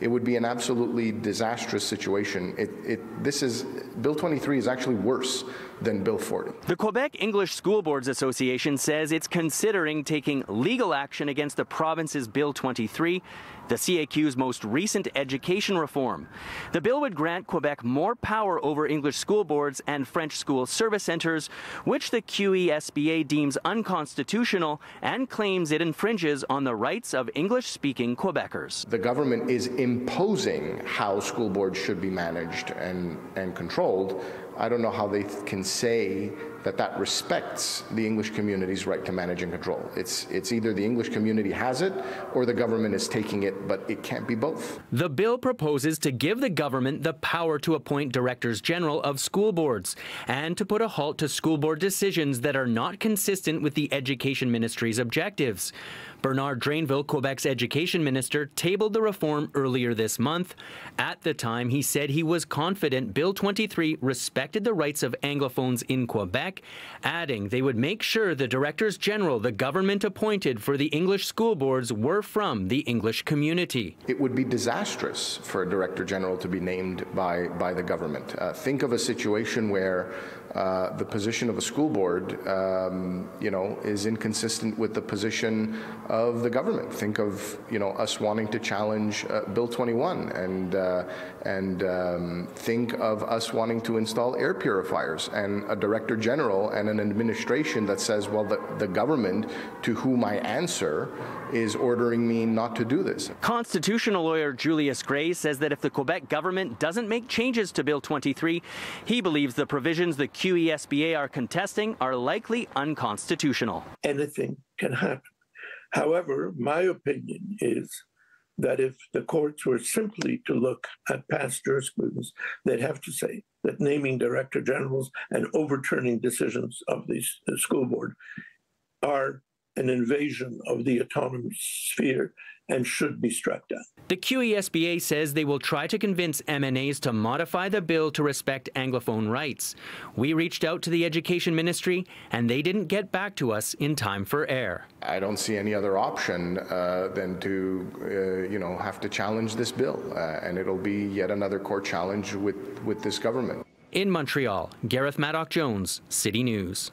It would be an absolutely disastrous situation. Bill 23 is actually worse than Bill 40. The Quebec English School Boards Association says it's considering taking legal action against the province's Bill 23, the CAQ's most recent education reform. The bill would grant Quebec more power over English school boards and French school service centres, which the QESBA deems unconstitutional and claims it infringes on the rights of English-speaking Quebecers. The government is imposing how school boards should be managed and controlled. I don't know how they can say that that respects the English community's right to manage and control. It's either the English community has it or the government is taking it, but it can't be both. The bill proposes to give the government the power to appoint directors general of school boards and to put a halt to school board decisions that are not consistent with the Education Ministry's objectives. Bernard Drainville, Quebec's education minister, tabled the reform earlier this month. At the time, he said he was confident Bill 23 respected the rights of Anglophones in Quebec, adding they would make sure the directors general the government appointed for the English school boards were from the English community. It would be disastrous for a director general to be named by the government. Think of a situation where the position of a school board, is inconsistent with the position of the government. Think of, us wanting to challenge Bill 21, and think of us wanting to install air purifiers, and a director general and an administration that says, well, the government to whom I answer is ordering me not to do this. Constitutional lawyer Julius Gray says that if the Quebec government doesn't make changes to Bill 23, he believes the provisions the QESBA are contesting are likely unconstitutional. Anything can happen. However, my opinion is that if the courts were simply to look at past jurisprudence, they'd have to say that naming director generals and overturning decisions of the school board are an invasion of the autonomous sphere and should be struck down. The QESBA says they will try to convince MNAs to modify the bill to respect Anglophone rights. We reached out to the Education Ministry and they didn't get back to us in time for air. I don't see any other option than to, have to challenge this bill, and it'll be yet another court challenge with this government. In Montreal, Gareth Madoc-Jones, City News.